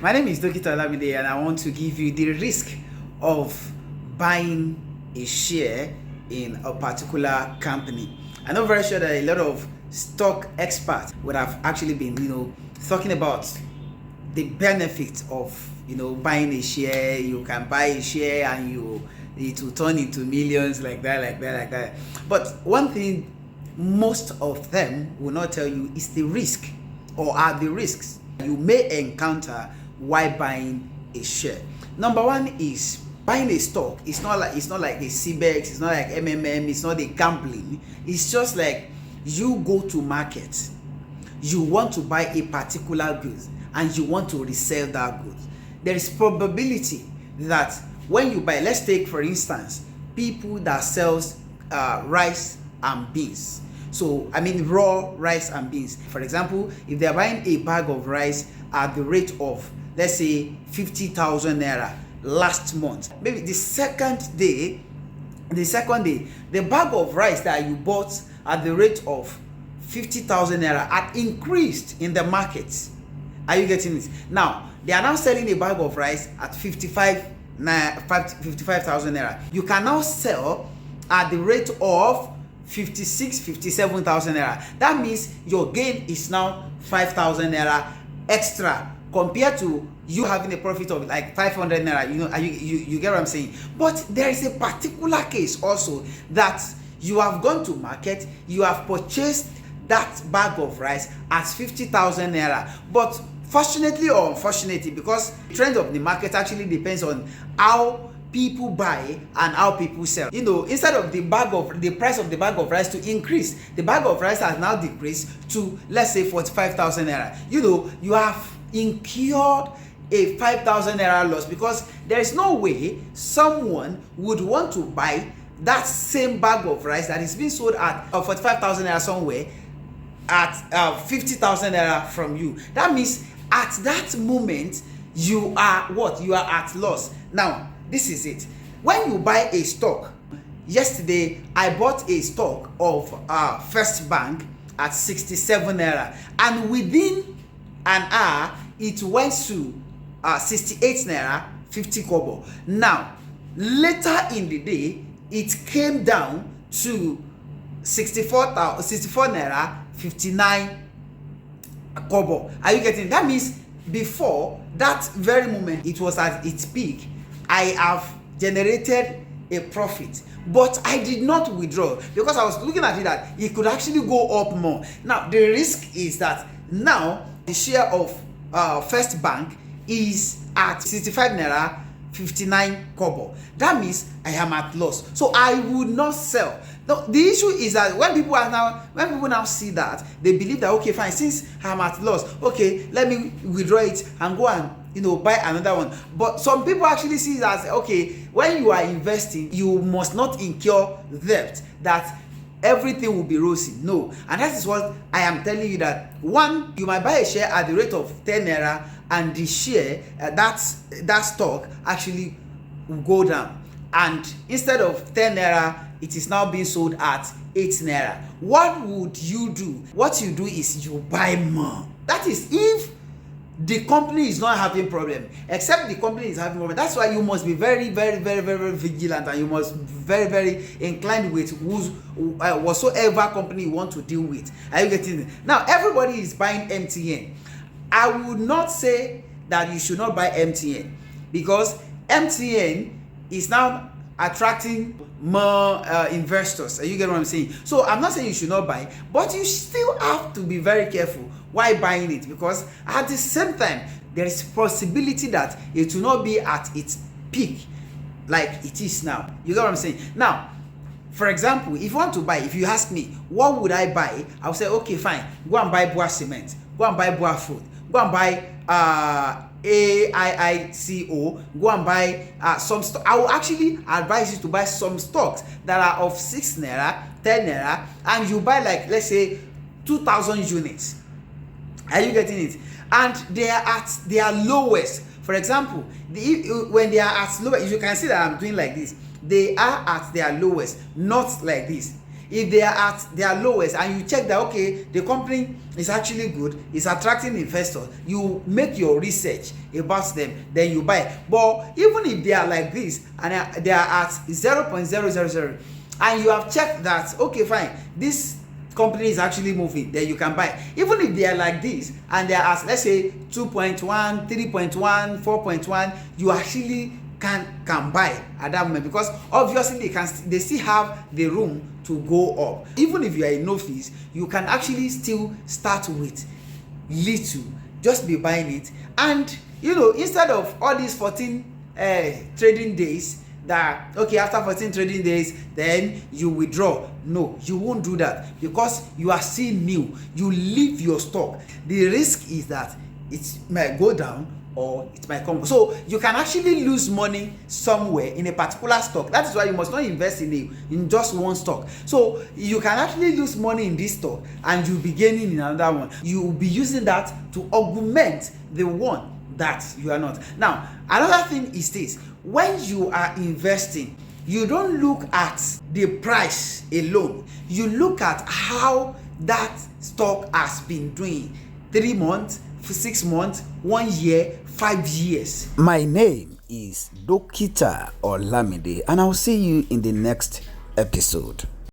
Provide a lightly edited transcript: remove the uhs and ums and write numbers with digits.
My name is Dr. Olamide, and I want to give you the risk of buying a share in a particular company. I know very sure that a lot of stock experts would have actually been, talking about the benefit of, buying a share. You can buy a share and it will turn into millions like that. But one thing most of them will not tell you is the risk, or are the risks you may encounter while buying a share. Number one is buying a stock. It's not like a CBEX, it's not like MMM, it's not a gambling. It's just like you go to market, you want to buy a particular goods and you want to resell that goods. There is probability that when you buy, let's take for instance people that sells rice and beans. So I mean raw rice and beans. For example, if they are buying a bag of rice at the rate of, let's say, 50,000 naira last month, maybe the second day, the bag of rice that you bought at the rate of 50,000 naira had increased in the market. Are you getting it? Now they are now selling a bag of rice at 55,000 naira. You can now sell at the rate of 57,000 naira. That means your gain is now 5,000 naira extra compared to you having a profit of like 500 naira. You get what I'm saying? But there is a particular case also that you have gone to market, you have purchased that bag of rice at 50,000 naira. But fortunately or unfortunately, because the trend of the market actually depends on how people buy and how people sell. Instead of the price of the bag of rice to increase, the bag of rice has now decreased to, let's say, 45,000 naira. You have incurred a 5,000 naira loss, because there is no way someone would want to buy that same bag of rice that is being sold at 45,000 naira somewhere at 50,000 naira from you. That means at that moment you are at loss. Now this is it. When you buy a stock, yesterday I bought a stock of First Bank at 67 naira, and within an hour it went to 68 naira 50 kobo. Now later in the day it came down to 64 naira 59 kobo. Are you getting? That means before that very moment it was at its peak, I have generated a profit, but I did not withdraw because I was looking at it that it could actually go up more. Now the risk is that now the share of First Bank is at 65 naira 59 kobo. That means I am at loss, so I would not sell. Now the issue is that when people now see that, they believe that, okay, fine, since I'm at loss, okay, let me withdraw it and go and buy another one. But some people actually see that, okay, when you are investing, you must not incur debt, that everything will be rosy. No. And that is what I am telling you, that one, you might buy a share at the rate of 10 naira and the share that stock actually will go down, and instead of 10 naira it is now being sold at 8 naira. What would you do? What you do is you buy more. That is if the company is not having problem. Except the company is having problem. That's why you must be very, very, very, very, very vigilant, and you must be very, very inclined with whatsoever company you want to deal with. Are you getting it? Now everybody is buying MTN. I would not say that you should not buy MTN, because MTN is now attracting more investors. You get what I'm saying? So I'm not saying you should not buy, but you still have to be very careful while buying it, because at the same time there is possibility that it will not be at its peak like it is now. You get what I'm saying? Now, for example, if you want to buy, if you ask me what would I buy, I'll say, okay, fine, go and buy Boa Cement, go and buy Boa Food, go and buy AIICO, go and buy some stock. I will actually advise you to buy some stocks that are of 6 naira 10 naira, and you buy, like, let's say 2,000 units. Are you getting it? And they are at their lowest. For example, when they are at lowest, you can see that I'm doing like this. They are at their lowest, not like this. If they are at their lowest and you check that, okay, the company is actually good, it's attracting investors, you make your research about them, then you buy. But even if they are like this and they are at 0.000 and you have checked that, okay, fine, this company is actually moving, then you can buy. Even if they are like this and they are at, let's say, 2.1, 3.1, 4.1, you actually can buy at that moment, because obviously they still have the room to go up. Even if you are a novice, you can actually still start with little, just be buying it. And instead of all these 14 trading days, that okay, after 14 trading days then you withdraw. No, you won't do that, because you are still new. You leave your stock. The risk is that it might go down or it might come. So you can actually lose money somewhere in a particular stock. That is why you must not invest in just one stock. So you can actually lose money in this stock and you'll be gaining in another one. You will be using that to augment the one that you are not. Now, another thing is this: when you are investing, you don't look at the price alone. You look at how that stock has been doing. 3 months, 6 months, 1 year, 5 years. My name is Dokita Olamide, and I'll see you in the next episode.